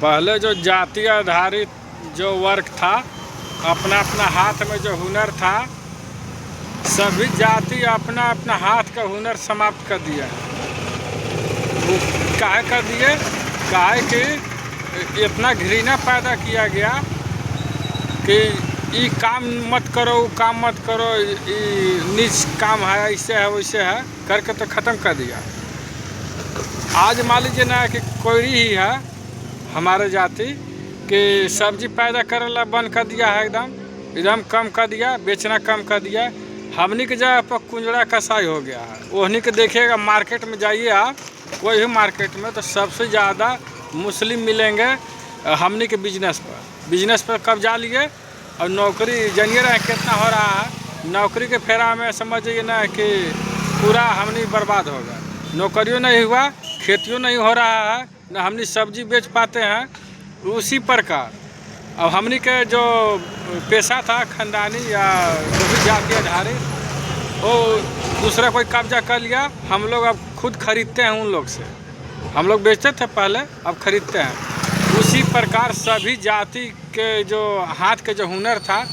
पहले जो जाति आधारित जो वर्क था, अपना अपना हाथ में जो हुनर था, सभी जाति अपना अपना हाथ का हुनर समाप्त कर दिया है। वो काहे कर दिए? काहे कि इतना घृणा पैदा किया गया कि ये काम मत करो, वो काम मत करो, ये नीच काम है, ऐसे है वैसे है करके तो ख़त्म कर दिया। आज मान लीजिए ना कि कोई ही है हमारे जाति कि सब्जी पैदा करना बंद कर दिया है, एकदम कम कर दिया, बेचना कम कर दिया। हमनी के जगह पर कुंजड़ा कसाई हो गया है। वहनी के देखिएगा मार्केट में जाइए आप, कोई भी मार्केट में, तो सबसे ज़्यादा मुस्लिम मिलेंगे हमनी के बिजनेस पर कब्जा लिए। और नौकरी जानिए रहे कितना हो रहा है, नौकरी के फेरा में समझिए ना कि पूरा हमनी बर्बाद हो गया। नौकरियों नहीं हुआ, खेतियों नहीं हो रहा है, न हमनी सब्जी बेच पाते हैं। उसी प्रकार अब हमनी के जो पेशा था खानदानी या जो भी जाति आधारित, वो दूसरा कोई कब्जा कर लिया। हम लोग अब खुद खरीदते हैं उन लोग से। हम लोग बेचते थे पहले, अब खरीदते हैं। उसी प्रकार सभी जाति के जो हाथ के जो हुनर था,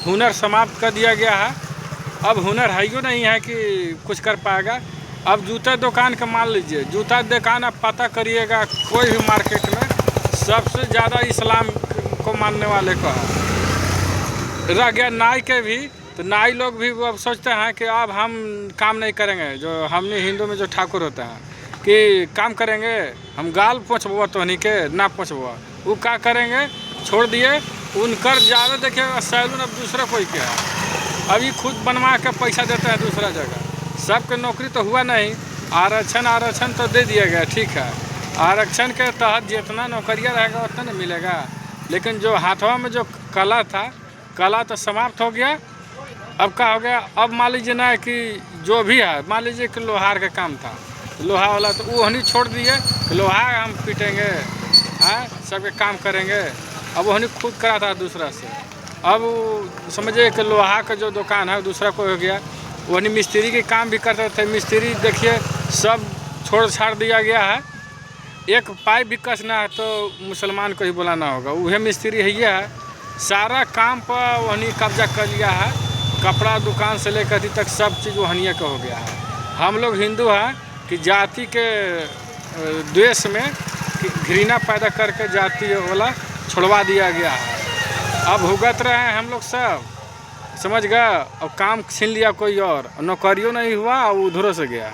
हुनर समाप्त कर दिया गया है। अब हुनर है ही नहीं है कि कुछ कर पाएगा। अब जूता दुकान का मान लीजिए, जूता दुकान आप पता करिएगा कोई भी मार्केट में, सबसे ज़्यादा इस्लाम को मानने वाले को है। रह गया नाई के भी, तो नाई लोग भी अब सोचते हैं कि अब हम काम नहीं करेंगे। जो हमने हिंदू में जो ठाकुर होता है कि काम करेंगे, हम गाल पोंछबो तो नहीं के ना पोंछबो, वो क्या करेंगे, छोड़ दिए। उनकर ज़्यादा देखिएगा सैलून अब दूसरा कोई क्या है, अभी खुद बनवा के पैसा देते हैं दूसरा जगह। सबके नौकरी तो हुआ नहीं, आरक्षण तो दे दिया गया, ठीक है। आरक्षण के तहत जितना नौकरियाँ रहेगा उतना नहीं मिलेगा, लेकिन जो हाथों में जो कला था, कला तो समाप्त हो गया। अब क्या हो गया? अब मान लीजिए ना कि जो भी है, मान लीजिए कि लोहार का काम था, लोहा वाला तो वो हनी छोड़ दिए कि लोहा हम पीटेंगे, हैं सबके काम करेंगे। अब वो हनी खुद करा था दूसरा से। अब समझिए कि लोहा का जो दुकान है दूसरा कोई हो गया। वही मिस्त्री के काम भी करते थे, मिस्त्री देखिए सब छोड़ छाड़ दिया गया है। एक पाइप भी कसना है तो मुसलमान को ही बुलाना होगा, वह मिस्त्री है। सारा काम पर वही कब्जा कर लिया है। कपड़ा दुकान से लेकर तक सब चीज़ वहनिया का हो गया है। हम लोग हिंदू हैं कि जाति के द्वेष में घृणा पैदा करके जाति वाला छुड़वा दिया गया है। अब भुगत रहे हैं हम लोग सब, समझ गए। और काम छीन लिया कोई और, नौकरियों नहीं हुआ और उधरों से गया।